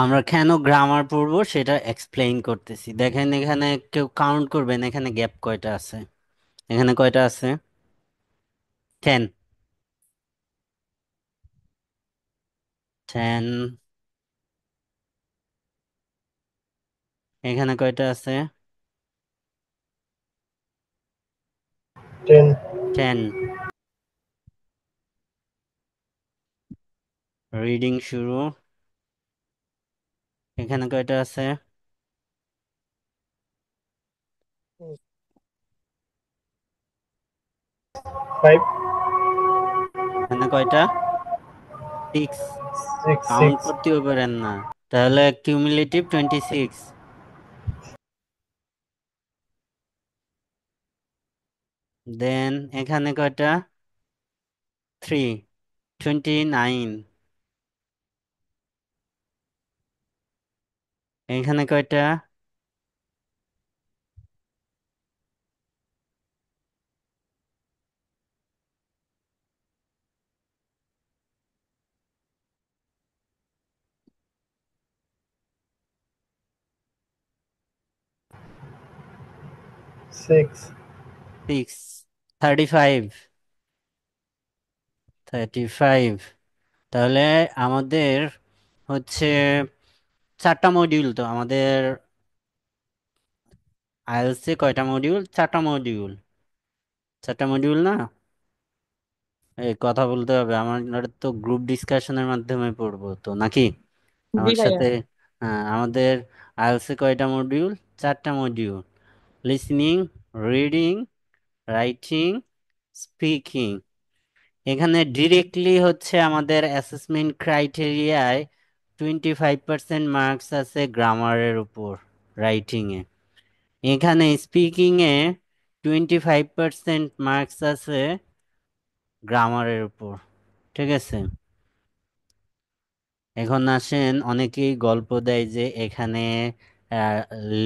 আমরা কেন গ্রামার পড়বো সেটা এক্সপ্লেইন করতেছি। দেখেন, এখানে কেউ কাউন্ট করবেন, এখানে গ্যাপ কয়টা আছে? এখানে কয়টা আছে? 10। 10। এখানে কয়টা আছে? 10, 10। রিডিং শুরু। এখানে কয়টা আছে? 5, এখানে কয়টা? 6। 6, কাউন্ট 6, করতেও পারেন না। তাহলে কিউমুলেটিভ 26। দেন এখানে কয়টা? 3। 29। এখানে কয়টা? 6, 6। 35। 35। তাহলে আমাদের হচ্ছে চারটা মডিউল। তো আমাদের আইএলসে কয়টা মডিউল? চারটা মডিউল। চারটা মডিউল না? এই কথা বলতে হবে আমার। তো গ্রুপ ডিসকাশনের মাধ্যমে পড়বো তো নাকি? জি আমার ভাইয়া। সাথে। হ্যাঁ, আমাদের আইএলসে কয়টা মডিউল? চারটা module. Listening, reading, writing, speaking. এখানে ডিরেক্টলি হচ্ছে আমাদের অ্যাসেসমেন্ট ক্রাইটেরিয়ায় 25% মার্কস আছে গ্রামারের উপর, রাইটিংয়ে। এখানে স্পিকিংয়ে 25% মার্কস আছে গ্রামারের উপর। ঠিক আছে। এখন আসেন, অনেকেই গল্প দেয় যে এখানে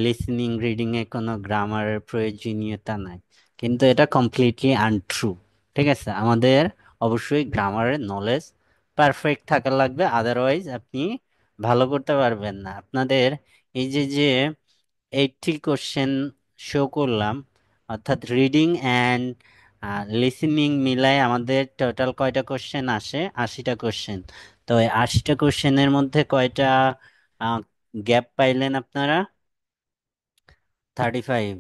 লিসনিং রিডিং এ কোনো গ্রামারের প্রয়োজনীয়তা নাই, কিন্তু এটা কমপ্লিটলি আনট্রু। ঠিক আছে, আমাদের অবশ্যই গ্রামারের নলেজ পারফেক্ট থাকা লাগবে, আদারওয়াইজ আপনি ভালো করতে পারবেন না। আপনাদের এই যে যে 80 কোশ্চেন শো করলাম, অর্থাৎ রিডিং অ্যান্ড লিসেনিং মিলায় আমাদের টোটাল কয়টা কোশ্চেন আসে? 80টা কোশ্চেন। তো এই 80টা কোশ্চেনের মধ্যে কয়টা গ্যাপ পাইলেন আপনারা? 35।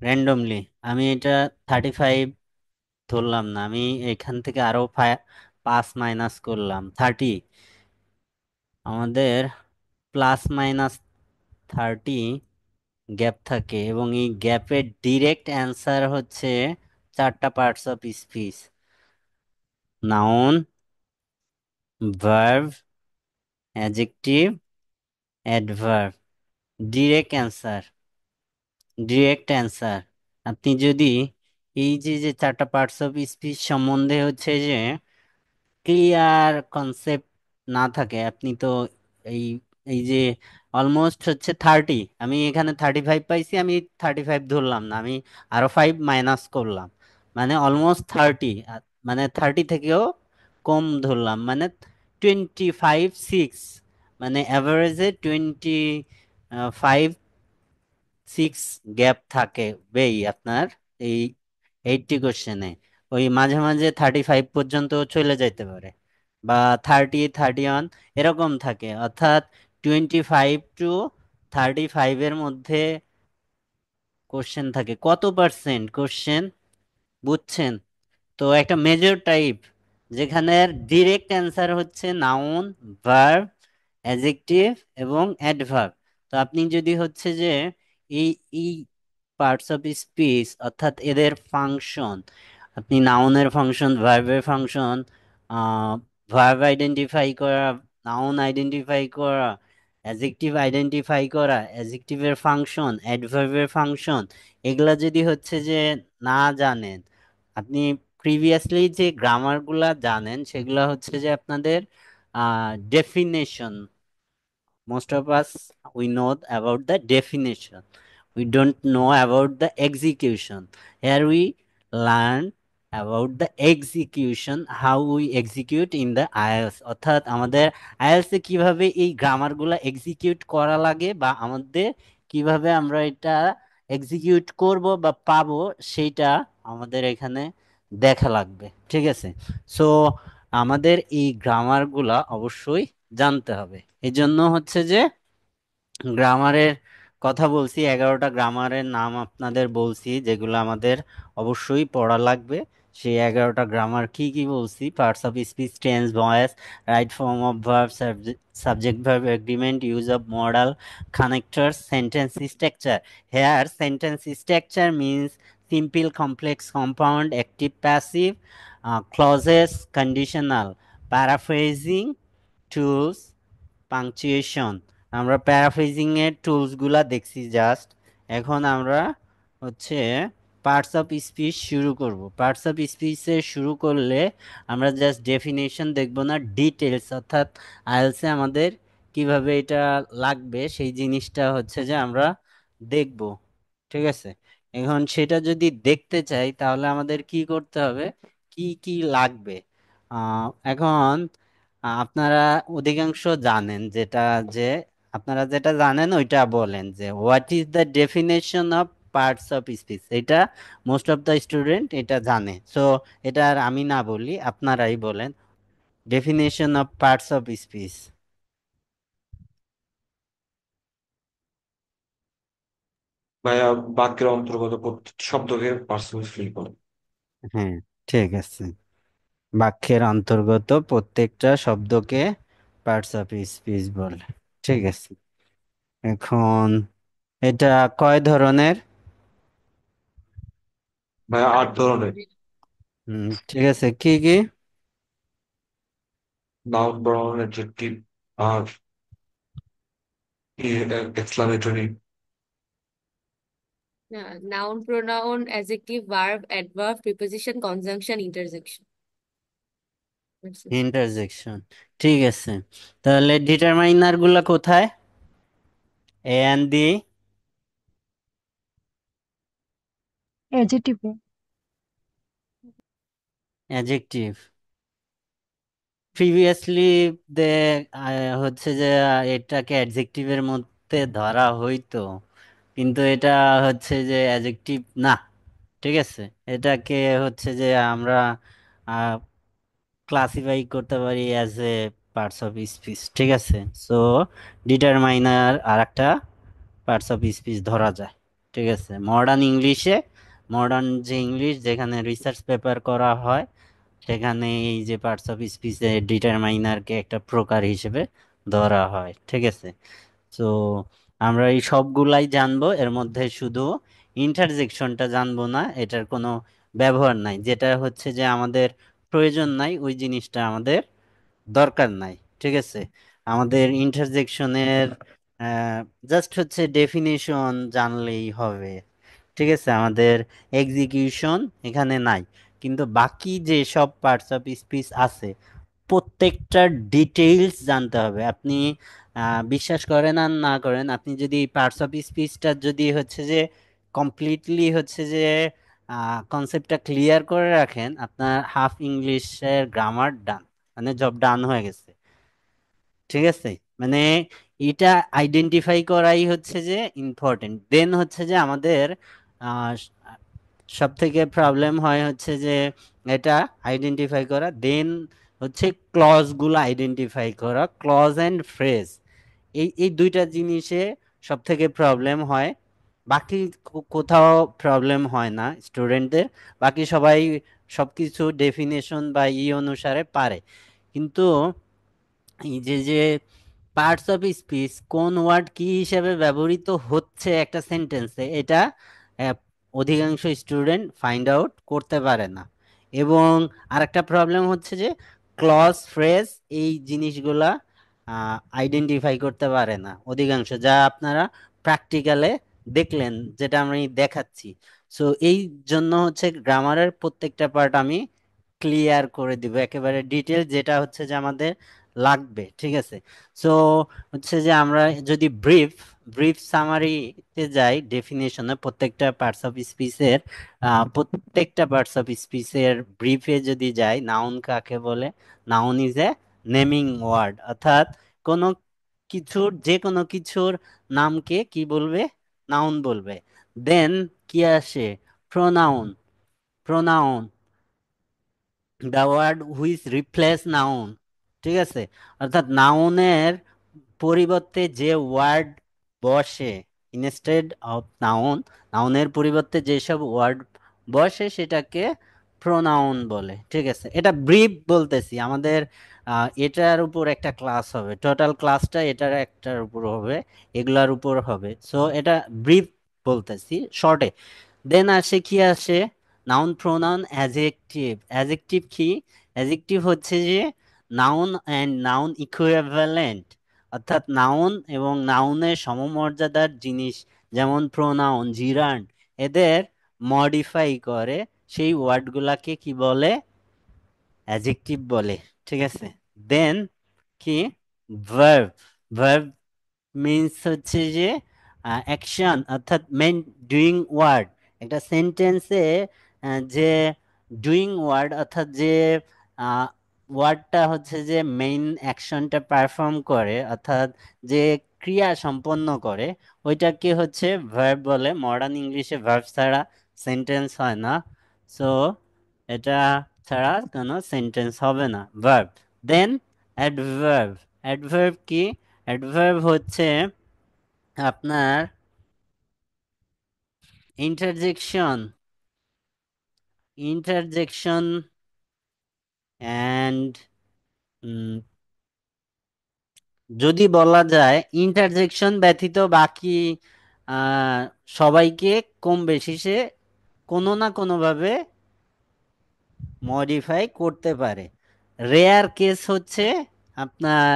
র্যান্ডমলি আমি এটা 35 ধরলাম না, আমি এখান থেকে আরো 5 মাইনাস করলাম 30। আমাদের +-30 গ্যাপ থাকে, এবং এই গ্যাপের ডিরেক্ট অ্যান্সার হচ্ছে চারটা parts of speech: noun, verb, adjective, adverb. Direct answer. Direct answer. আপনি যদি এই যে যে চারটা পার্টস অফ স্পিচ সম্বন্ধে হচ্ছে যে ক্লিয়ার কনসেপ্ট না থাকে, আপনি তো এই এই যে অলমোস্ট হচ্ছে 30, আমি এখানে 35 পাইছি, আমি 35 ধরলাম না, আমি আরো 5 মাইনাস করলাম, মানে অলমোস্ট 30। মানে 30 থেকেও কম ধরলাম, মানে 25, 6, মানে অ্যাভারেজে 25, 6 গ্যাপ থাকে বেই আপনার এই 80 কোশ্চেনে। ওই মাঝে মাঝে 35 পর্যন্ত চলে যাইতে পারে, বা 30, 31 এরকম থাকে, অর্থাৎ 25 টু 35-এর মধ্যে কোশ্চেন থাকে। কত পার্সেন্ট কোশ্চেন? বুঝছেন? তো একটা মেজর টাইপ যেখানে ডিরেক্ট অ্যান্সার হচ্ছে নাউন, ভার্ব, অ্যাডজেক্টিভ এবং অ্যাডভার্ব। তো আপনি যদি হচ্ছে যে এই এই পার্টস অফ স্পিচ, অর্থাৎ এদের ফাংশন, আপনি নাউনের ফাংশন, ভার্বের ফাংশন, ভার্ব আইডেন্টিফাই করা, নাউন আইডেন্টিফাই করা, অ্যাডজেক্টিভ আইডেন্টিফাই করা, অ্যাডজেক্টিভের ফাংশন, অ্যাডভার্বের ফাংশন, এগুলা যদি হচ্ছে যে না জানেন, আপনি প্রিভিয়াসলি যে গ্রামারগুলা জানেন সেগুলা হচ্ছে যে আপনাদের definition. Most of us, we know about the definition. We don't know about the execution. Here we learn about the execution, how we execute in the IELTS, অর্থাৎ আমাদের আইএলস এ কিভাবে এই গ্রামারগুলো এক্সিকিউট করা লাগে বা আমাদের কিভাবে আমরা এটা এক্সিকিউট করব বা পাবো, সেইটা আমাদের এখানে দেখা লাগবে। ঠিক আছে, সো আমাদের এই গ্রামারগুলা অবশ্যই জানতে হবে। এই জন্য হচ্ছে যে গ্রামারের কথা বলছি, 11টা গ্রামারের নাম আপনাদের বলছি যেগুলো আমাদের অবশ্যই পড়া লাগবে। সেই 11টা গ্রামার কি কি বলছি: parts of speech, tense, voice, right form of verb, subject verb agreement, use of modal, connectors, sentence structure. Here sentence structure means simple, complex, compound, active, passive, clauses, conditional, paraphrasing, tools, punctuation. আমরা paraphrasing এর tools গুলা দেখছি just. এখন আমরা হচ্ছে parts of speech শুরু করব। Parts of speech এ শুরু করলে আমরা জাস্ট ডেফিনেশন দেখব না, ডিটেলস, অর্থাৎ আইএলসে আমাদের কিভাবে এটা লাগবে সেই জিনিসটা হচ্ছে যে আমরা দেখব। ঠিক আছে, এখন সেটা যদি দেখতে চাই তাহলে আমাদের কি করতে হবে, কি কি লাগবে। এখন আপনারা অধিকাংশ জানেন যেটা, যে আপনারা যেটা জানেন ওইটা বলেন, যে what is the definition of parts of speech. এটা মোস্ট অফ দ্য স্টুডেন্ট এটা জানে, সো এটা আর আমি না বলি, আপনারাই বলেন definition of parts of speech. ভাইয়া, বাক্যের অন্তর্গত প্রত্যেকটি শব্দকে পার্সোনাল ফিল করে। হ্যাঁ, ঠিক আছে, বাক্যের অন্তর্গত প্রত্যেকটা শব্দকে পার্টস অফ স্পিচ বলে। ঠিক আছে, এখন এটা কয় ধরনের? ভাইয়া, 8 ধরনের। ঠিক আছে, কি কি? Noun, pronoun, adjective, R exclamatory. Noun, pronoun, adjective, verb, adverb, preposition, conjunction, interjection. That's it. Interjection. ঠিক আছে, তাহলে ডিটারমাইনার গুলা কোথায়? এ এন্ড দি অ্যাডজেক্টিভে। অ্যাডজেক্টিভ। প্রিভিয়াসলি দে হচ্ছে যে এটাকে অ্যাডজেক্টিভের মধ্যে ধরা হইতো, কিন্তু এটা হচ্ছে যে অ্যাডজেক্টিভ না। ঠিক আছে, এটাকে হচ্ছে যে আমরা ক্লাসিফাই করতে পারি as a parts of speech. ঠিক আছে, সো ডিটারমাইনার আর একটা পার্টস অফ স্পিচ ধরা যায়। ঠিক আছে, মডার্ন ইংলিশে, মডার্ন যে ইংলিশ যেখানে রিসার্চ পেপার করা হয়, সেখানে এই যে পার্টস অফ স্পিচে ডিটারমাইনারকে একটা প্রকার হিসেবে ধরা হয়। ঠিক আছে, তো আমরা এই সবগুলাই জানবো, এর মধ্যে শুধু ইন্টারজেকশনটা জানবো না, এটার কোনো ব্যবহার নাই, যেটা হচ্ছে যে আমাদের প্রয়োজন নাই, ওই জিনিসটা আমাদের দরকার নাই। ঠিক আছে, আমাদের ইন্টারজেকশনের জাস্ট হচ্ছে ডেফিনেশন জানলেই হবে। ঠিক আছে, আমাদের এক্সিকিউশন এখানে নাই, কিন্তু বাকি যে সব পার্টস অফ স্পিচ আছে প্রত্যেকটা ডিটেইলস জানতে হবে। আপনি বিশ্বাস করেন আর না করেন, আপনি যদি পার্টস অফ স্পিচটা যদি হচ্ছে যে কমপ্লিটলি হচ্ছে যে কনসেপ্টটা ক্লিয়ার করে রাখেন, আপনার হাফ ইংলিশের গ্রামার ডান, মানে জব ডান হয়ে গেছে। ঠিক আছে, মানে এটা আইডেন্টিফাই করাই হচ্ছে যে ইম্পর্টেন্ট। দেন হচ্ছে যে আমাদের সব থেকে প্রবলেম হয় হচ্ছে যে এটা আইডেন্টিফাই করা, দেন হচ্ছে ক্লজগুলো আইডেন্টিফাই করা, ক্লজ অ্যান্ড ফ্রেজ। এই দুইটা জিনিসে সব থেকে প্রবলেম হয়। বাকি কোথাও প্রবলেম হয় না স্টুডেন্টদের, বাকি সবাই সবকিছু ডেফিনেশন বা অনুসারে পারে। কিন্তু এই যে যে পার্টস অফ স্পিচ কোন ওয়ার্ড কি হিসেবে ব্যবহৃত হচ্ছে একটা সেন্টেন্সে, এটা আহ, অধিকাংশ স্টুডেন্ট ফাইন্ড আউট করতে পারে না। এবং আরেকটা প্রবলেম হচ্ছে যে ক্লজ, ফ্রেজ, এই জিনিসগুলা আইডেন্টিফাই করতে পারে না অধিকাংশ, যা আপনারা প্র্যাকটিক্যালে দেখলেন, যেটা আমি দেখাচ্ছি। সো এই জন্য হচ্ছে গ্রামারের প্রত্যেকটা পার্ট আমি ক্লিয়ার করে দিব, একেবারে ডিটেল যেটা হচ্ছে যে আমাদের লাগবে। ঠিক আছে, সো হচ্ছে যে আমরা যদি ব্রিফ ব্রিফ সামারিতে যাই, ডেফিনেশনে প্রত্যেকটা পার্টস অফ স্পিচের ব্রিফে যদি যাই, নাউন কাকে বলে? Noun is a naming word, অর্থাৎ কোনো কিছুর, যে কোনো কিছুর নামকে কি বলবে? নাউন বলবে। দেন কি আসে? Pronoun. Pronoun, the word which replace noun. ঠিক আছে, অর্থাৎ নাউনের পরিবর্তে যে ওয়ার্ড বসে, ইনস্টেড অফ নাউন, নাউনের পরিবর্তে যেসব ওয়ার্ড বসে সেটাকে প্রোনাউন বলে। ঠিক আছে, এটা ব্রিফ বলতেছি, আমাদের এটার উপর একটা ক্লাস হবে, টোটাল ক্লাসটা এটার একটার উপর হবে, এগুলার উপর হবে। সো এটা ব্রিফ বলতেছি শর্টে। দেন আসে কি আসে? Noun, pronoun, adjective. অ্যাজেক্টিভ কি? অ্যাজেক্টিভ হচ্ছে যে নাউন অ্যান্ড নাউন ইকুইভ্যালেন্ট, অর্থাৎ নাউন এবং নাউনের সমমর্যাদার জিনিস, যেমন প্রোনাউন, জিরান্ড, এদের মডিফাই করে সেই ওয়ার্ডগুলাকে কি বলে? অ্যাজেক্টিভ বলে। ঠিক আছে, দেন কি? ভার্ব। ভার্ব মিন্স হচ্ছে যে অ্যাকশন, অর্থাৎ মেন ডুইং ওয়ার্ড। একটা সেন্টেন্সে যে ডুইং ওয়ার্ড, অর্থাৎ যে ওয়ার্ডটা হচ্ছে যে মেইন অ্যাকশনটা পারফর্ম করে, অর্থাৎ যে ক্রিয়া সম্পন্ন করে, ওইটাকে হচ্ছে ভার্ব বলে। মডার্ন ইংলিশে ভার্ব ছাড়া সেন্টেন্স হয় না, সো এটা ছাড়া কোনো সেন্টেন্স হবে না, ভার্ব। দেন অ্যাডভার্ব। অ্যাডভার্ব কি? অ্যাডভার্ব হচ্ছে আপনার ইন্টারজেকশন, ইন্টারজেকশন অ্যান্ড যদি বলা যায় ইন্টারজেকশন ব্যতীত বাকি আহ, সবাইকে কম বেশি সে কোনো না কোনোভাবে মডিফাই করতে পারে। রেয়ার কেস হচ্ছে আপনার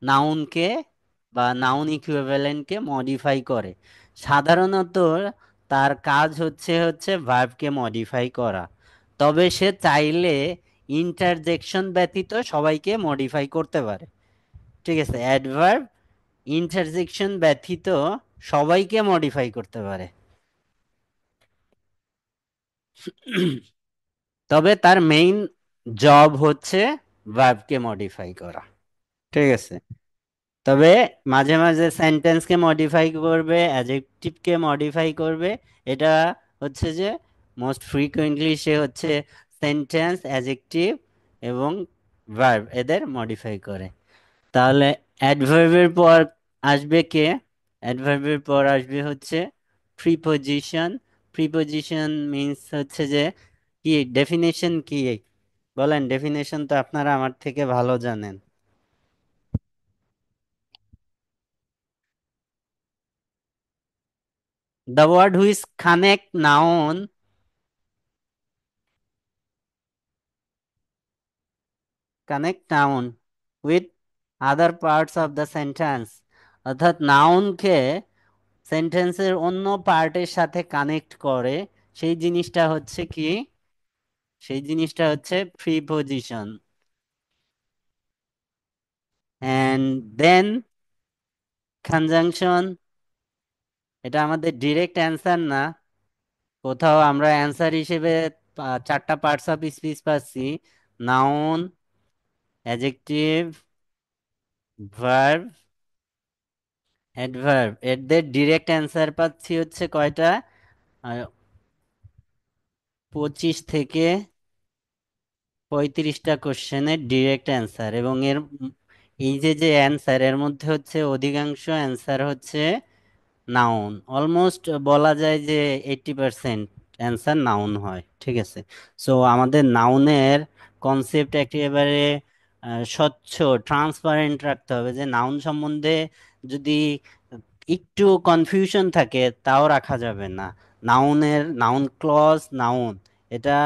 নাউনকে বা নাউন ইকুইভ্যালেন্টকে মডিফাই করে। সাধারণত তার কাজ হচ্ছে হচ্ছে ভার্বকে মডিফাই করা, তবে সে চাইলে ইন্টারজেকশন ব্যতীত সবাইকে মডিফাই করতে পারে। ঠিক আছে, অ্যাডভার্ব ইন্টারজেকশন ব্যতীত সবাইকে মডিফাই করতে পারে, তবে তার মেইন জব হচ্ছে ভার্বকে মডিফাই করা। ঠিক আছে, তবে মাঝে মাঝে সেন্টেন্সকে মডিফাই করবে, অ্যাডজেক্টিভকে মডিফাই করবে। এটা হচ্ছে যে মোস্ট ফ্রিকুয়েন্টলি সে হচ্ছে সেন্টেন্স, অ্যাডজেক্টিভ এবং ভার্ব এদের মডিফাই করে। তাহলে অ্যাডভার্বের পর আসবে কে? অ্যাডভার্বের পর আসবে হচ্ছে প্রিপোজিশন। প্রিপোজিশন মিন্স হচ্ছে যে কি? ডেফিনেশন কি বলেন? ডেফিনেশন তো আপনারা আমার থেকে ভালো জানেন। The word which connect noun with other parts of the sentence, অর্থাৎ নাউনকে সেন্টেন্সের অন্য পার্টের সাথে কানেক্ট করে, সেই জিনিসটা হচ্ছে কি? সেই জিনিসটা হচ্ছে প্রিপোজিশন। অ্যান্ড দেন কনজাংশন, এটা আমাদের ডিরেক্ট অ্যান্সার না, কোথাও আমরা অ্যান্সার হিসেবে চারটা পার্টস অফ স্পিচ পাচ্ছি: নাউন, অ্যাডজেক্টিভ, ভার্ব, অ্যাডভার্ব। এদের ডিরেক্ট অ্যান্সার পাচ্ছি হচ্ছে কয়টা? 25 থেকে 35টা কোশ্চেনের ডিরেক্ট অ্যান্সার, এবং এই যে যে অ্যান্সার, এর মধ্যে হচ্ছে অধিকাংশ অ্যান্সার হচ্ছে নাউন। অলমোস্ট বলা যায় যে 80% অ্যান্সার নাউন হয়। ঠিক আছে, সো আমাদের নাউনের কনসেপ্ট একেবারে স্বচ্ছ, ট্রান্সপারেন্ট রাখতে হবে, যে নাউন সম্বন্ধে যদি একটু কনফিউশন থাকে তাও রাখা যাবে না। নাউনের নাউন ক্লজ, নাউন, এটা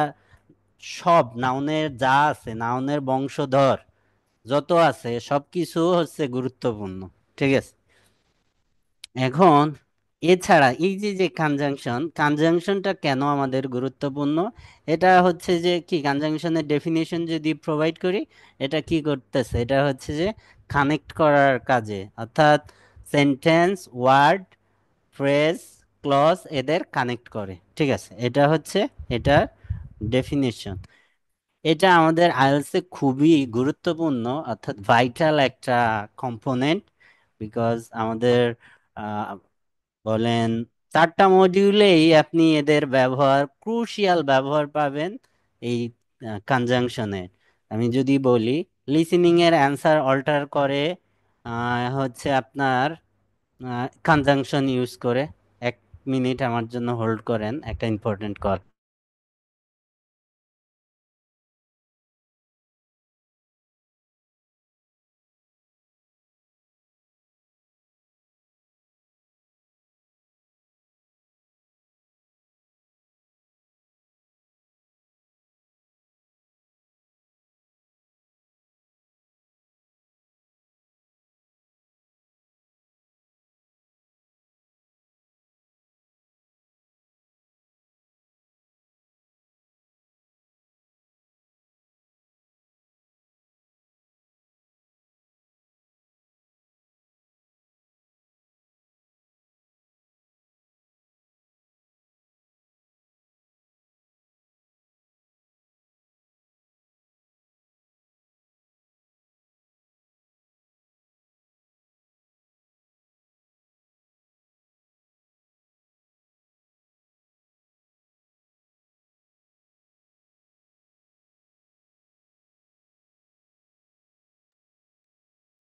সব নাউনের যা আছে, নাউনের বংশধর যত আছে সবকিছু হচ্ছে গুরুত্বপূর্ণ। ঠিক আছে, এখন এছাড়া এই যে যে কনজাংশনটা কেন আমাদের গুরুত্বপূর্ণ, এটা হচ্ছে যে কি কনজাংশনের ডেফিনেশন যদি প্রোভাইড করি, এটা কি করতেছে, এটা হচ্ছে যে কানেক্ট করার কাজে, অর্থাৎ সেন্টেন্স, ওয়ার্ড, ফ্রেজ, ক্লজ এদের কানেক্ট করে। ঠিক আছে, এটা হচ্ছে এটার ডেফিনেশন। এটা আমাদের আইএলটিএস এ খুবই গুরুত্বপূর্ণ, অর্থাৎ ভাইটাল একটা কম্পোনেন্ট। বিকজ আমাদের বলেন 4টা মডিউলেই আপনি এদের ব্যবহার, ক্রুশিয়াল ব্যবহার পাবেন এই কনজাংশনের। আমি যদি বলি, লিসেনিং এর অ্যান্সার অল্টার করে হচ্ছে আপনার কনজাংশন ইউজ করে। 1 মিনিট আমার জন্য হোল্ড করেন, একটা important call.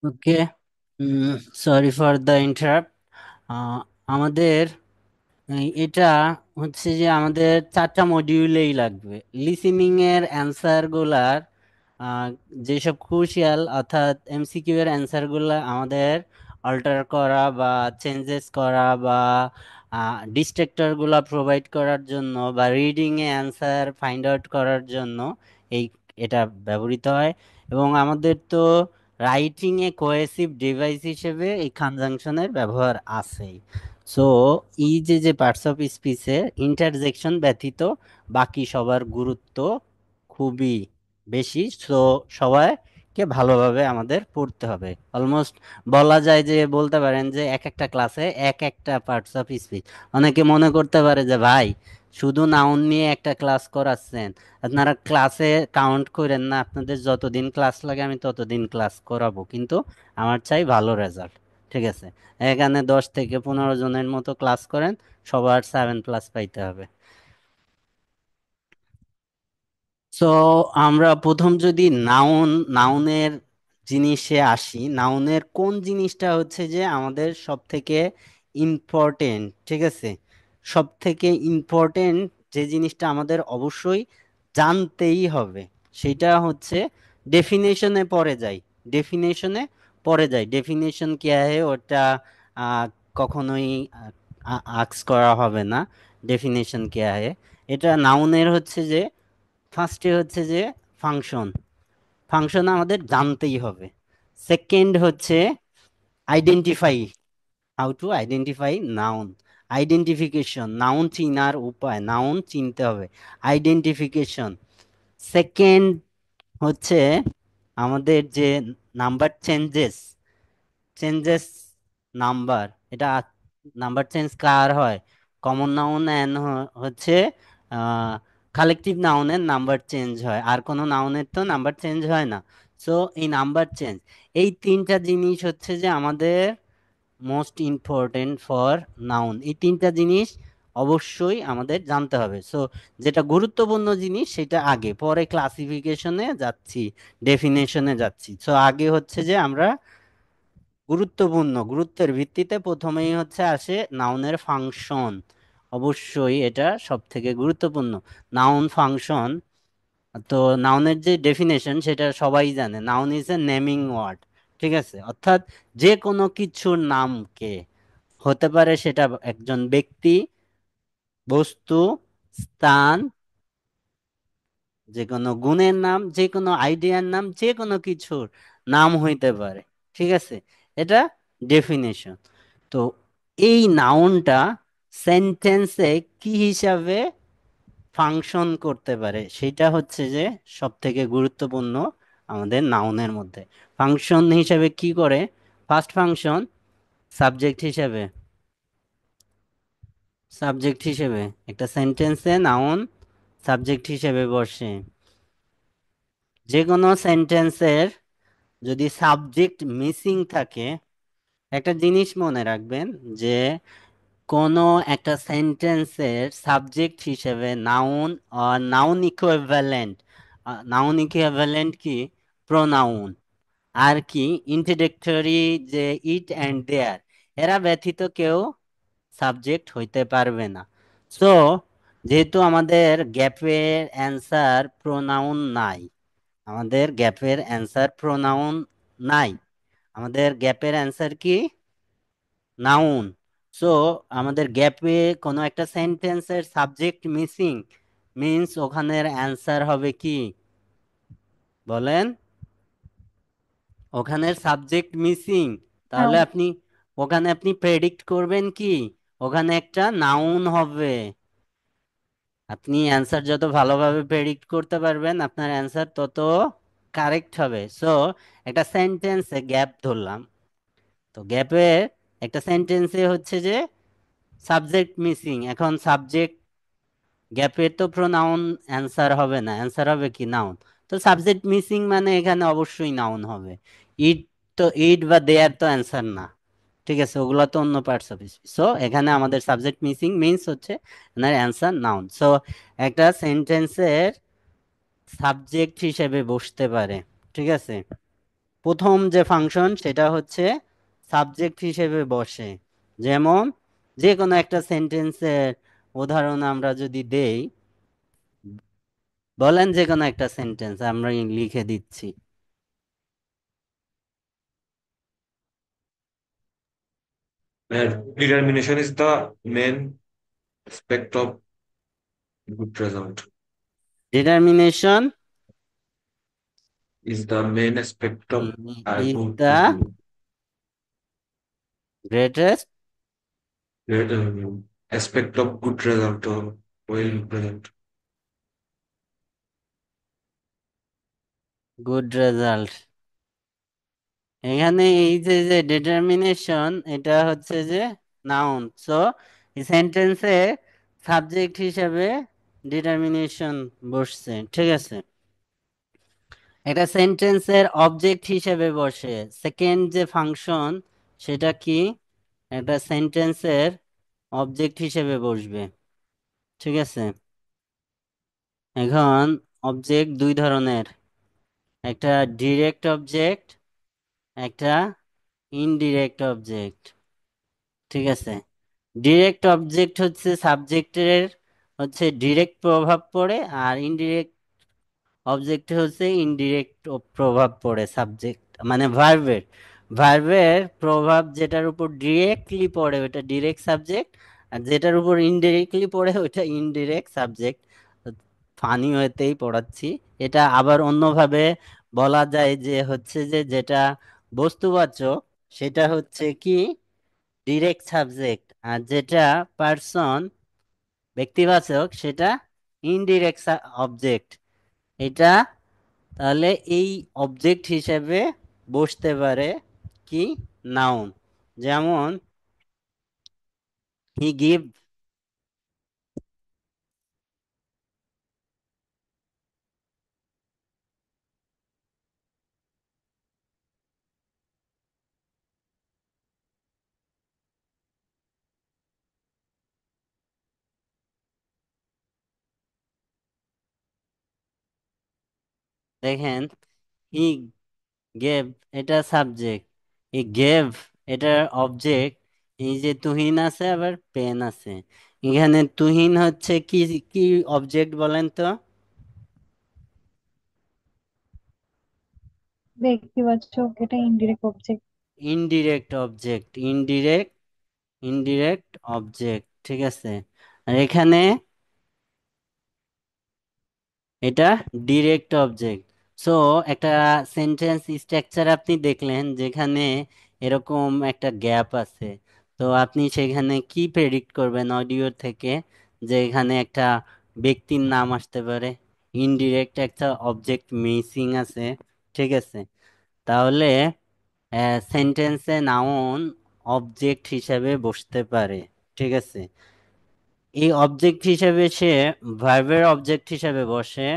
Okay, sorry for the interrupt. আমাদের এটা হচ্ছে যে আমাদের 4টা মডিউলেই লাগবে। লিসেনিং এর অ্যান্সার গুলার আহ, যেসব ক্রুশিয়াল অর্থাৎ এমসিকিউ এর অ্যান্সার গুলা আমাদের অল্টার করা বা চেঞ্জেস করা বা ডিস্ট্রাক্টর গুলা প্রোভাইড করার জন্য বা reading A answer find out করার জন্য এই এটা ব্যবহৃত হয়। এবং আমাদের তো রাইটিং এ কোহেসিভ ডিভাইস হিসেবে এই কনজাংশনের ব্যবহার আছেই। সো এই যে যে পার্টস অফ স্পিচের ইন্টারজেকশন ব্যতীত বাকি সবার গুরুত্ব খুবই বেশি। সো সবাইকে ভালোভাবে আমাদের পড়তে হবে। অলমোস্ট বলা যায় যে বলতে পারেন যে এক একটা ক্লাসে এক একটা পার্টস অফ স্পিচ। অনেকে মনে করতে পারে যে ভাই শুধু নাউন নিয়ে একটা ক্লাস করাচ্ছেন, আপনারা ক্লাসে কাউন্ট করেন না, আপনাদের যতদিন ক্লাস লাগে আমি ততদিন ক্লাস করাবো, কিন্তু আমার চাই ভালো রেজাল্ট। ঠিক আছে, এখানে 10 থেকে 15 জনের মতো ক্লাস করেন, সবার 7+ পাইতে হবে। সো আমরা প্রথম যদি নাউনের জিনিসে আসি, নাউনের কোন জিনিসটা হচ্ছে যে আমাদের সব থেকে ইম্পর্টেন্ট। ঠিক আছে, সব থেকে ইম্পর্টেন্ট যে জিনিসটা আমাদের অবশ্যই জানতেই হবে, সেটা হচ্ছে ডেফিনেশনে পড়ে যায়। ডেফিনেশনে ডেফিনেশন কি আছে ওটা আহ, কখনোই আক্স করা হবে না। ডেফিনেশন কি আছে, এটা নাউনের হচ্ছে যে ফার্স্টে হচ্ছে যে ফাংশন। ফাংশন আমাদের জানতেই হবে। সেকেন্ড হচ্ছে identify, how to identify noun. Identification, noun চিনার উপায়, নাউন চিনতে হবে। আইডেন্টিফিকেশন। সেকেন্ড হচ্ছে আমাদের যে নাম্বার চেঞ্জেস, চেঞ্জেস নাম্বার, এটা নাম্বার চেঞ্জ কার হয়, কমন নাউন এন্ড হচ্ছে কালেকটিভ নাউনের নাম্বার চেঞ্জ হয়, আর কোনো নাউনের তো নাম্বার চেঞ্জ হয় না। সো এই নাম্বার চেঞ্জ, এই 3টা জিনিস হচ্ছে যে আমাদের মোস্ট ইম্পর্টেন্ট ফর নাউন। এই 3টা জিনিস অবশ্যই আমাদের জানতে হবে। সো যেটা গুরুত্বপূর্ণ জিনিস সেটা আগে, পরে ক্লাসিফিকেশনে যাচ্ছি, ডেফিনেশনে যাচ্ছি। সো আগে হচ্ছে যে আমরা গুরুত্বের ভিত্তিতে প্রথমেই হচ্ছে আসে নাউনের ফাংশন। অবশ্যই এটা সব থেকে গুরুত্বপূর্ণ, নাউন ফাংশন। তো নাউনের যে ডেফিনেশন সেটা সবাই জানে, noun is a naming word. ঠিক আছে, অর্থাৎ যে কোনো কিছুর নামকে, হতে পারে সেটা একজন ব্যক্তি, বস্তু, স্থান, যে কোনো গুণের নাম, যে কোনো আইডিয়ার নাম, যে কোনো কিছুর নাম হইতে পারে। ঠিক আছে, এটা ডেফিনেশন। তো এই নাউনটা সেন্টেন্সে কি হিসাবে ফাংশন করতে পারে, সেটা হচ্ছে যে সব থেকে গুরুত্বপূর্ণ আমাদের নাউনের মধ্যে। ফাংশন হিসাবে কি করে? ফার্স্ট ফাংশন সাবজেক্ট হিসাবে, সাবজেক্ট হিসেবে একটা সেন্টেন্সে নাউন সাবজেক্ট হিসেবে বসে। যে কোনো সেন্টেন্সের যদি সাবজেক্ট মিসিং থাকে, একটা জিনিস মনে রাখবেন যে কোনো একটা সেন্টেন্সের সাবজেক্ট হিসেবে নাউন আর নাউন ইকুইভ্যালেন্ট, নাউন ইকুইভ্যালেন্ট কি? প্রোনাউন। আর কি? ইন্ট্রোডাক্টরি, যে ইট অ্যান্ড দেয়ার, এরা ব্যতীত কেউ সাবজেক্ট হইতে পারবে না। সো যেহেতু আমাদের গ্যাপের অ্যান্সার প্রোনাউন নাই, আমাদের গ্যাপের অ্যান্সার প্রোনাউন নাই, আমাদের গ্যাপের অ্যান্সার কি? নাউন। সো আমাদের গ্যাপে কোনো একটা সেন্টেন্সের সাবজেক্ট মিসিং মিন্স ওখানের অ্যান্সার হবে কি? বলেন। ওখানের সাবজেক্ট মিসিং, তাহলে নাউন। আপনি ওখানে আপনি প্রেডিক্ট করবেন কি? ওখানে একটা নাউন হবে। আপনি অ্যান্সার যত ভালোভাবে প্রেডিক্ট করতে পারবেন আপনার অ্যান্সার তত কারেক্ট হবে। সো একটা সেন্টেন্সে গ্যাপ ধরলাম, তো গ্যাপে একটা সেন্টেন্সে হচ্ছে যে সাবজেক্ট মিসিং, এখন সাবজেক্ট গ্যাপের তো প্রোনাউন অ্যান্সার হবে না, অ্যান্সার হবে কি? নাউন। তো সাবজেক্ট মিসিং মানে এখানে অবশ্যই নাউন হবে। ইট, তো ইট বা দেয়ার তো অ্যান্সার না, ঠিক আছে, ওগুলো তো অন্য পার্টস অফ স্পিচ। সো এখানে আমাদের সাবজেক্ট মিসিং মিন্স হচ্ছে এনার অ্যান্সার নাউন। সো একটা সেন্টেন্সের সাবজেক্ট হিসেবে বসতে পারে, ঠিক আছে। প্রথম যে ফাংশন সেটা হচ্ছে সাবজেক্ট হিসেবে বসে। যেমন যে কোনো একটা সেন্টেন্সের উদাহরণ আমরা যদি দেই, বলেন যে কোনো একটা সেন্টেন্স আমরা লিখে দিচ্ছি। Determination is the main aspect of good result. Determination Is the main aspect of a is good the greatest aspect of good result or well result. Good result. এখানে এই যে যে ডিটারমিনেশন, এটা হচ্ছে যে নাউন। সো এই সেন্টেন্সে subject হিসেবে ডিটারমিনেশন বসছে, ঠিক আছে। একটা সেন্টেন্সের অবজেক্ট হিসেবে বসে সেকেন্ড যে ফাংশন, সেটা কি? একটা সেন্টেন্সের অবজেক্ট হিসেবে বসবে, ঠিক আছে। এখন অবজেক্ট দুই ধরনের, একটা ডিরেক্ট অবজেক্ট, একটা ইনডিরেক্ট অবজেক্ট, ঠিক আছে। ডিরেক্ট অবজেক্ট হচ্ছে সাবজেক্টের হচ্ছে ডিরেক্ট প্রভাব পড়ে, আর ইনডিরেক্ট অবজেক্টে হচ্ছে ইনডিরেক্ট প্রভাব পড়ে সাবজেক্ট মানে ভার্বের। ভার্বের প্রভাব যেটার উপর ডিরেক্টলি পড়ে ওটা ডিরেক্ট সাবজেক্ট, আর যেটার উপর ইনডিরেক্টলি পড়ে ওটা ইনডিরেক্ট সাবজেক্ট। ফানি হতেই পড়াচ্ছি। এটা আবার অন্যভাবে বলা যায় যে হচ্ছে যে যেটা বস্তুবাচক সেটা হচ্ছে কি? ডিরেক্ট সাবজেক্ট, আর যেটা পার্সন ব্যক্তিবাচক সেটা ইনডিরেক্ট অবজেক্ট। এটা তাহলে এই অবজেক্ট হিসেবে বসতে পারে কি? নাউন। যেমন হি গিভ, দেখেন হি গেভ এটা সাবজেক্ট, এই গেভ এটার অবজেক্ট। এই যে তুহিন আছে আবার পেন আছে, এখানে তুহিন হচ্ছে কি? কি অবজেক্ট বলেন তো? ব্যক্তিবাচক, এটা indirect object. Indirect object, indirect object, ঠিক আছে। আর এখানে এটা ডিরেক্ট অবজেক্ট। সো একটা সেন্টেন্স স্ট্রাকচার আপনি দেখলেন যেখানে এরকম একটা গ্যাপ আছে, তো আপনি সেখানে কি প্রেডিক্ট করবেন অডিও থেকে, যে এখানে একটা ব্যক্তির নাম আসতে পারে, ইনডিরেক্ট একটা অবজেক্ট মিসিং আছে, ঠিক আছে? তাহলে সেন্টেন্সে নাউন অবজেক্ট হিসেবে বসতে পারে, ঠিক আছে? এই অবজেক্ট হিসেবে সে ভার্বের অবজেক্ট হিসেবে বসে,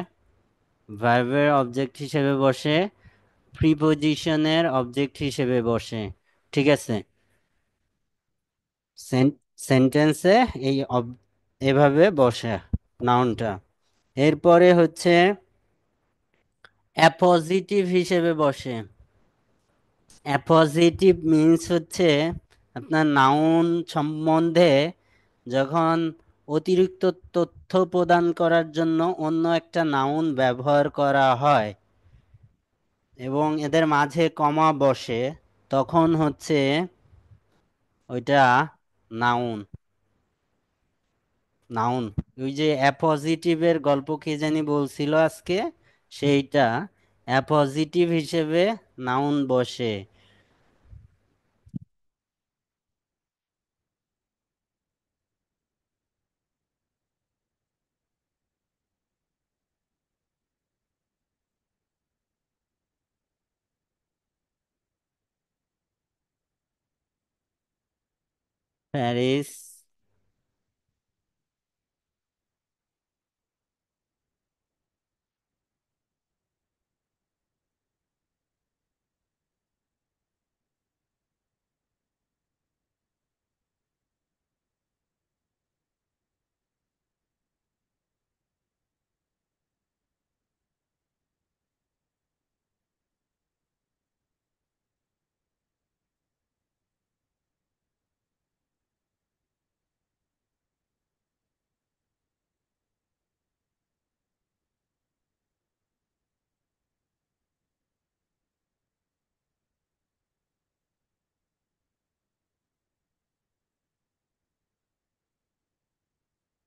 ভার্বের অবজেক্ট হিসেবে বসে, প্রিপোজিশনের অবজেক্ট হিসেবে বসে, ঠিক আছে? সেন্টেন্সে এই এভাবে বসে নাউনটা। এরপরে হচ্ছে অ্যাপজিটিভ হিসেবে বসে। অ্যাপজিটিভ মিন্স হচ্ছে আপনার নাউন সম্বন্ধে যখন অতিরিক্ত তথ্য প্রদান করার জন্য অন্য একটা নাউন ব্যবহার করা হয় এবং এদের মাঝে কমা বসে, তখন হচ্ছে ওইটা নাউন। নাউন, ওই যে অ্যাপজিটিভের গল্প কে জানি বলছিল আজকে, সেইটা অ্যাপজিটিভ হিসেবে নাউন বসে। প্যারিস,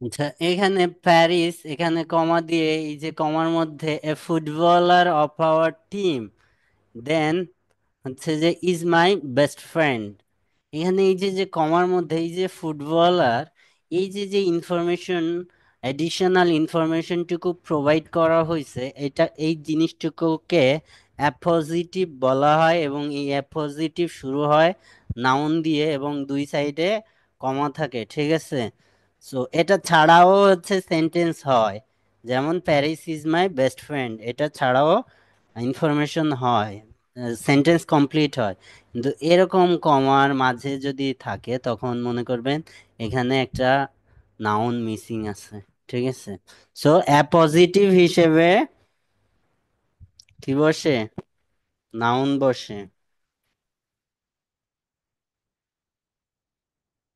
আচ্ছা এখানে প্যারিস, এখানে কমা দিয়ে, এই যে কমার মধ্যে এ ফুটবলার অফ আওয়ার টিম, দেন হচ্ছে যে ইজ মাই বেস্ট ফ্রেন্ড। এখানে এই যে যে কমার মধ্যে এই যে ফুটবলার, এই যে যে ইনফরমেশন, অ্যাডিশনাল ইনফরমেশনটুকু প্রোভাইড করা হয়েছে, এটা এই জিনিসটুকুকে অ্যাপোজিটিভ বলা হয় এবং এই অ্যাপোজিটিভ শুরু হয় নাউন দিয়ে এবং দুই সাইডে কমা থাকে, ঠিক আছে? সো এটা ছাড়াও হচ্ছে সেন্টেন্স হয়, যেমন Paris is my best friend, এটা ছাড়াও ইনফরমেশন হয়, সেন্টেন্স কমপ্লিট হয়। কিন্তু এরকম কমার মাঝে যদি থাকে তখন মনে করবেন এখানে একটা নাউন মিসিং আছে, ঠিক আছে? সো অ্যাপজিটিভ হিসেবে কি বসে? নাউন বসে।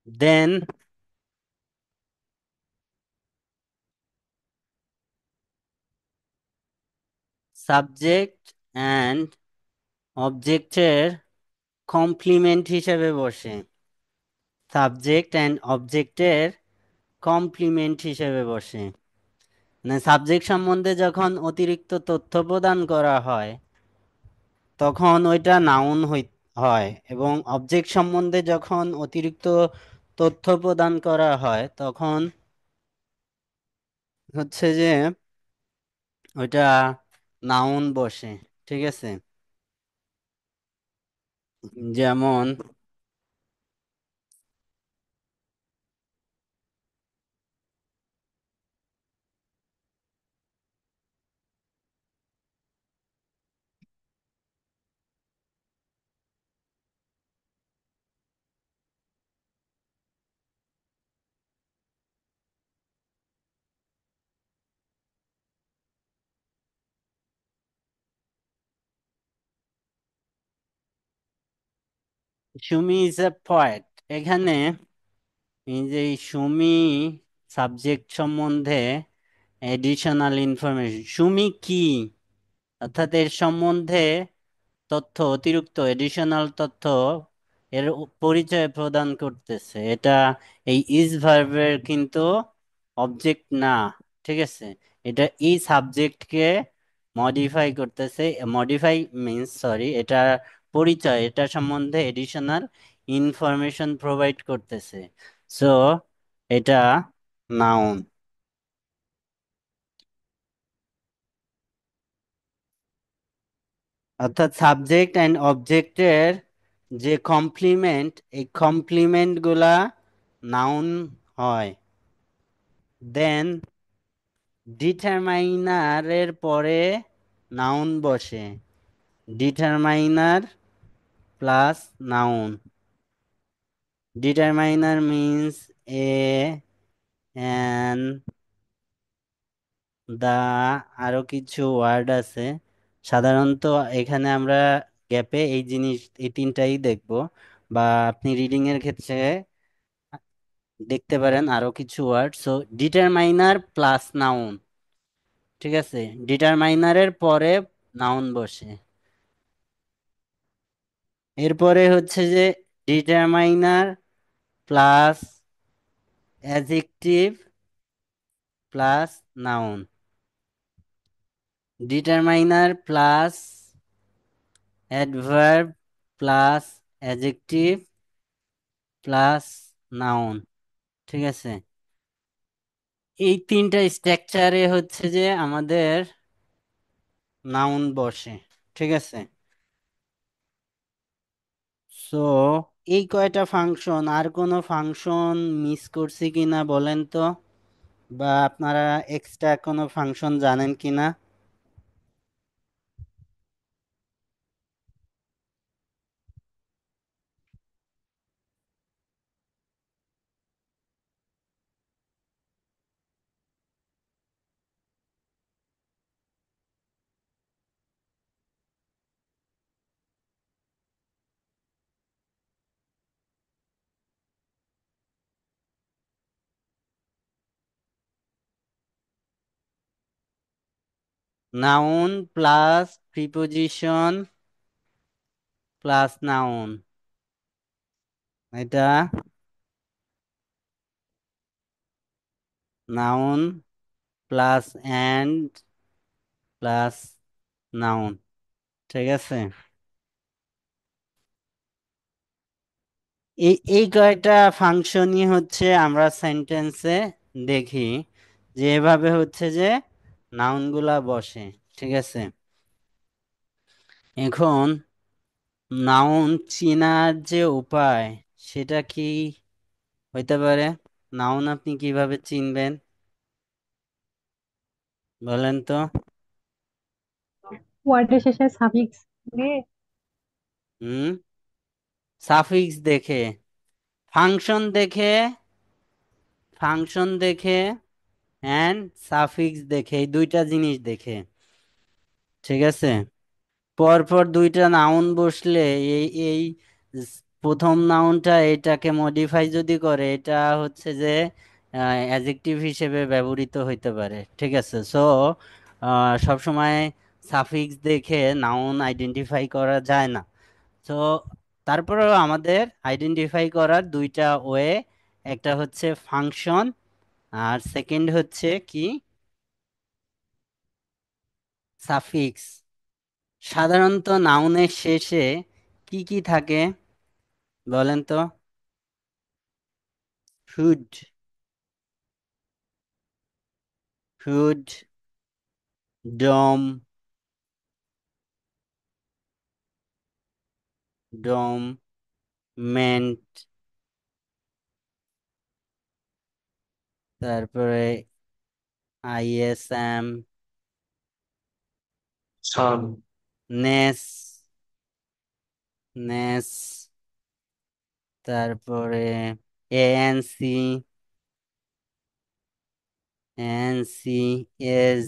দেন সাবজেক্ট অ্যান্ড অবজেক্টের কমপ্লিমেন্ট হিসেবে বসে। সাবজেক্ট অ্যান্ড অবজেক্টের কমপ্লিমেন্ট হিসেবে বসে, মানে সাবজেক্ট সম্বন্ধে যখন অতিরিক্ত তথ্য প্রদান করা হয় তখন ওইটা নাউন হয়, এবং অবজেক্ট সম্বন্ধে যখন অতিরিক্ত তথ্য প্রদান করা হয় তখন হচ্ছে যে ওইটা নাউন বসে, ঠিক আছে? যেমন সুমি ইজ এ পয়েট, এখানে এই যে এই সুমি সাবজেক্ট সম্বন্ধে এডিশনাল ইনফরমেশন, সুমি কি অর্থাৎ এর সম্বন্ধে তথ্য, অতিরিক্ত এডিশনাল তথ্য এর পরিচয় প্রদান করতেছে। এটা এই ইজ ভার্বের কিন্তু অবজেক্ট না, ঠিক আছে? এটা এই সাবজেক্টকে মডিফাই করতেছে, মডিফাই মিন্স সরি, এটা পরিচয়, এটা সম্বন্ধে এডিশনাল ইনফরমেশন প্রোভাইড করতেছে। সো এটা নাউন। অর্থাৎ সাবজেক্ট অ্যান্ড অবজেক্টের যে কমপ্লিমেন্ট, এই কমপ্লিমেন্ট গুলা নাউন হয়। দেন ডিটারমাইনারের পরে নাউন বসে, determiner plus noun. Determiner means an, the, আরো কিছু ওয়ার্ড আছে। সাধারণত এখানে আমরা গ্যাপে এই তিনটাই দেখব, বা আপনি রিডিং এর ক্ষেত্রে দেখতে পারেন আরো কিছু word. So determiner plus noun, ঠিক আছে, ডিটারমাইনারের পরে নাউন বসে। এরপরে হচ্ছে যে determiner plus adjective plus noun, determiner plus adverb plus adjective plus noun, ঠিক আছে। এই তিনটা স্ট্রাকচারে হচ্ছে যে আমাদের নাউন বসে, ঠিক আছে। সো এই কয়টা ফাংশন, আর কোনো ফাংশন মিস করছি কিনা বলেন তো, বা আপনারা এক্সট্রা কোনো ফাংশন জানেন কিনা? Noun plus preposition plus noun, এটা noun plus and plus noun, ঠিক আছে। এই কয়টা ফাংশনই হচ্ছে আমরা সেন্টেন্সে দেখি, যে এভাবে হচ্ছে যে নাউনগুলা বসে, ঠিক আছে। এখন নাউন চিনার যে উপায়, সেটা কি হইতে পারে? নাউন আপনি কিভাবে চিনবেন বলেন তো? ওয়ার্ডের শেষে সাফিক্স দিয়ে। হুম, সাফিক্স দেখে, ফাংশন দেখে, ফাংশন দেখে অ্যান্ড সাফিক্স দেখে, এই দুইটা জিনিস দেখে, ঠিক আছে। পরপর দুইটা নাউন বসলে এই এই প্রথম নাউনটা এটাকে মডিফাই যদি করে, এটা হচ্ছে যে অ্যাডজেক্টিভ হিসেবে ব্যবহৃত হইতে পারে, ঠিক আছে। সো সবসময় সাফিক্স দেখে নাউন আইডেন্টিফাই করা যায় না। তো তারপরেও আমাদের আইডেন্টিফাই করার দুইটা ওয়ে, একটা হচ্ছে ফাংশন, আর সেকেন্ড হচ্ছে কি, সাফিক্স। সাধারণত নাউনের শেষে কি কি থাকে বলেন তো? ফুড, ফুড, ডম, ডম, মেন্ট, তারপরে আইএসএম, সান, নেস, নেস, তারপরে ANC, ANC, age,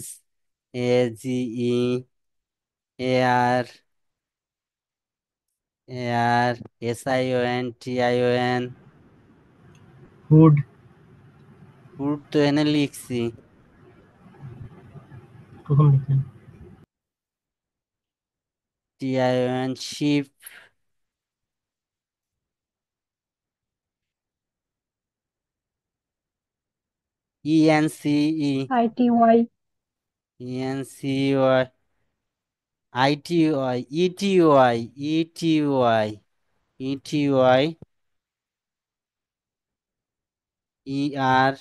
AGE, AR, AR, SION, TION. Food food তো এনে লিখছি। কখন দেখলেন? TION, ship, ENCE, ITY। ENCY, ITY, ETY, ETY, ETY, ER,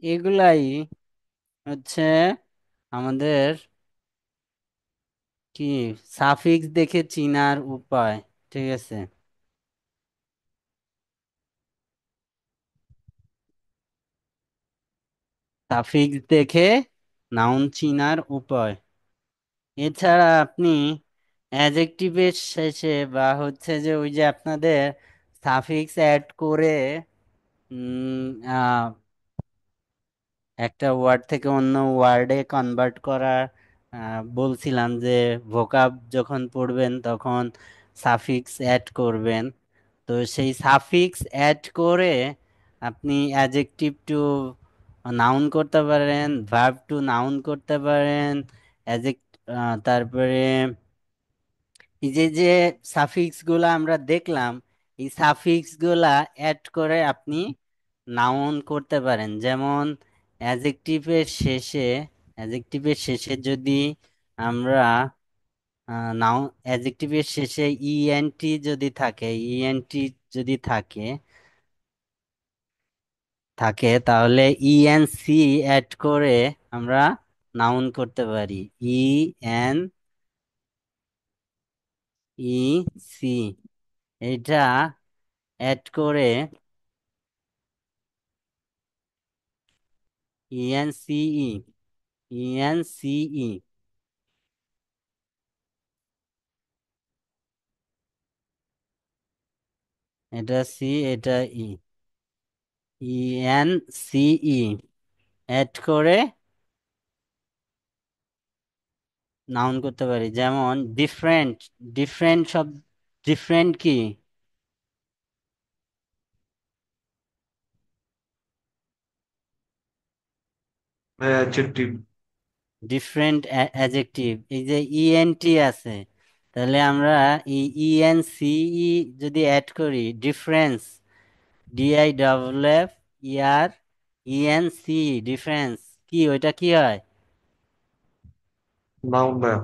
এগুলাই হচ্ছে আমাদের কি সাফিক্স দেখে চিনার উপায়। ঠিক আছে, সাফিক্স দেখে নাউন চিনার উপায়। এছাড়া আপনি অ্যাডজেক্টিভের শেষে বা হচ্ছে যে ওই যে আপনাদের সাফিক্স অ্যাড করে উম, আহ, একটা ওয়ার্ড থেকে অন্য ওয়ার্ডে কনভার্ট করা, বলছিলাম যে ভোকাব যখন পড়বেন তখন সাফিক্স অ্যাড করবেন। তো সেই সাফিক্স অ্যাড করে আপনি অ্যাডজেক্টিভ টু নাউন করতে পারেন, ভার্ব টু নাউন করতে পারেন, অ্যাডজেক্ট তারপরে এই যে যে সাফিক্স গুলা আমরা দেখলাম, এই সাফিক্স গুলা অ্যাড করে আপনি নাউন করতে পারেন। যেমন অ্যাডজেক্টিভের শেষে, অ্যাডজেক্টিভের শেষে যদি আমরা নাউন, অ্যাডজেক্টিভের শেষে ইএনটি যদি থাকে, ইএনটি যদি থাকে থাকে তাহলে ইএনসি অ্যাড করে আমরা নাউন করতে পারি। এন ই সি, এটা অ্যাড করে ইএনসিই, ইএনসিই, এটা সি, এটা ই, ইএনসিই অ্যাড করে নাউন করতে পারি। যেমন ডিফারেন্ট, ডিফারেন্ট সব, ডিফারেন্ট কি, অ্যাডজেক্টিভ। ডিফারেন্ট অ্যাডজেক্টিভ, এই যে ইএনটি আছে, তাহলে আমরা এই ইএনসিই যদি অ্যাড করি, difference, DIFF ER ENC, difference কি, ওইটা কি হয়? নাউন ভাইয়া।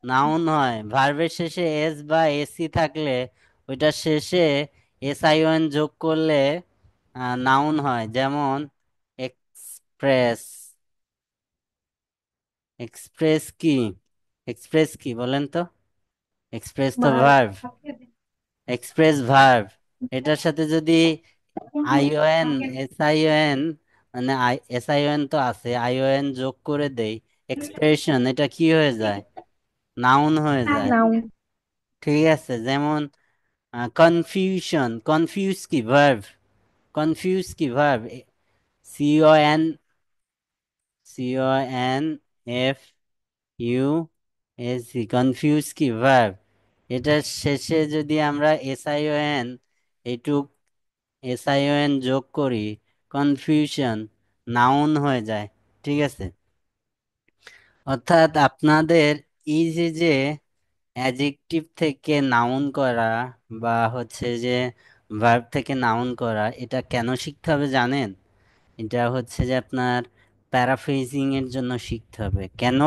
নাউন হয়। ভার্বের শেষে এস বা এসি থাকলে ওইটার শেষে SION যোগ করলে নাউন হয়। যেমন এক্সপ্রেস, এক্সপ্রেস কি, এক্সপ্রেস কি বলেন তো? এক্সপ্রেস তো ভার্ব। Verb, express verb. এটার সাথে যদি আইওএন, SION, মানে SION তো আছে, আইওএন যোগ করে দেই, এক্সপ্রেশন, এটা কি হয়ে যায়? নাউন হয়ে যায়। নাউন। ঠিক আছে, যেমন কনফিউশন, কনফিউজ কি ভার্ব, কনফিউজ কি ভার্ব, CONFUSE, কনফিউজ কি ভার্ব। এটার শেষে যদি আমরা SION যোগ করি, কনফিউশন, নাউন হয়ে যায়। ঠিক আছে, অর্থাৎ আপনাদের এই যে যে অ্যাডজেক্টিভ থেকে নাউন করা বা হচ্ছে যে ভার্ব থেকে নাউন করা, এটা কেন শিখতে হবে জানেন? এটা হচ্ছে যে আপনার প্যারাফ্রেজিং এর জন্য শিখতে হবে। কেন?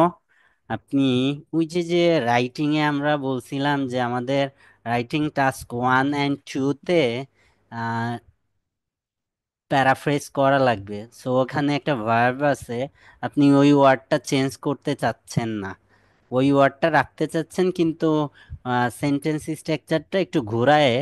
আপনি ওই যে যে রাইটিং এ আমরা বলছিলাম যে আমাদের রাইটিং টাস্ক 1 and 2-তে প্যারাফ্রেজ করা লাগবে। সো ওখানে একটা ভার্ব আছে, আপনি ওই ওয়ার্ডটা চেঞ্জ করতে চাচ্ছেন না, ওই ওয়ার্ডটা রাখতে চাচ্ছেন, কিন্তু সেন্টেন্স স্ট্রাকচারটা একটু ঘোরায়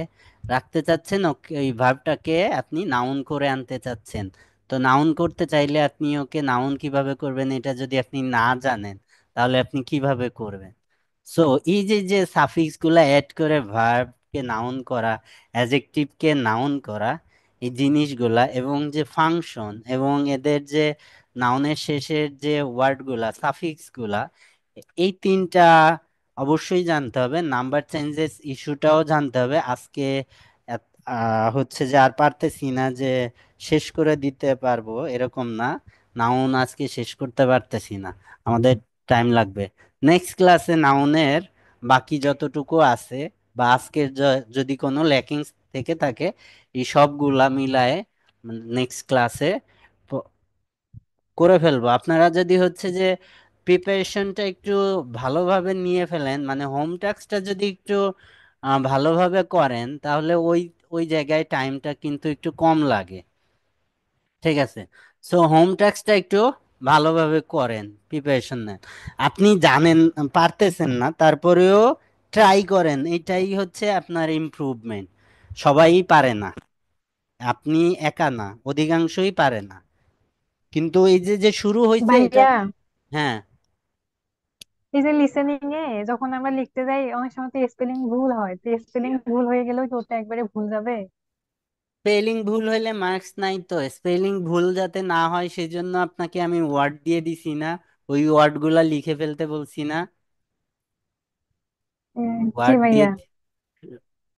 রাখতে চাচ্ছেন, ওকে ওই ভার্বটাকে আপনি নাউন করে আনতে চাচ্ছেন। তো নাউন করতে চাইলে আপনি ওকে নাউন কিভাবে করবেন এটা যদি আপনি না জানেন, তাহলে আপনি কিভাবে করবেন? সো এই যে যে সাফিক্স গুলা অ্যাড করে ভার্বকে নাউন করা, অ্যাডজেক্টিভকে নাউন করা, এই জিনিসগুলা এবং যে ফাংশন এবং এদের যে নাউনের শেষের যে ওয়ার্ডগুলা, সাফিক্স গুলা, এই তিনটা অবশ্যই জানতে হবে। নাম্বার চেঞ্জেস ইস্যুটাও জানতে হবে। আজকে হচ্ছে যে আর পারতেছি না যে শেষ করে দিতে পারবো এরকম না, নাউন আজকে শেষ করতে পারতেছি না, আমাদের টাইম লাগবে। নেক্সট ক্লাসে নাউনের বাকি যতটুকু আছে বা আজকের যদি কোনো ল্যাকিংস থেকে থাকে, এই সবগুলা মিলায়ে নেক্সট ক্লাসে করে ফেলবো। আপনারা যদি হচ্ছে যে প্রিপারেশনটা একটু ভালোভাবে নিয়ে ফেলেন, মানে হোম টাস্কটা যদি একটু ভালোভাবে করেন তাহলে ওই ওই জায়গায় টাইমটা কিন্তু একটু কম লাগে। ঠিক আছে, সো হোম টাস্কটা একটু ভালোভাবে করেন, প্রিপারেশন নেন। আপনি জানেন পারতেছেন না, তারপরেও ট্রাই করেন, এটাই হচ্ছে আপনার ইমপ্রুভমেন্ট। সবাই পারে না, আপনি একা না, অধিকাংশই পারে না। কিন্তু এই যে যে শুরু হয়েছে এটা। ভাইয়া, হ্যাঁ, এই যে লিসেনিং এ যখন আমরা লিখতে যাই অনেক সময় তো স্পেলিং ভুল হয়, তো স্পেলিং ভুল হয়ে গেলেও কি ওটা একবারে ভুল যাবে? স্পেলিং ভুল হইলে মার্কস নাই তো। স্পেলিং ভুল যাতে না হয় সেজন্য আপনাকে আমি ওয়ার্ড দিয়ে দিছি না, ওই ওয়ার্ড গুলা লিখে ফেলতে বলছি না, জি ওয়ার্ড দিয়ে ভাইয়া।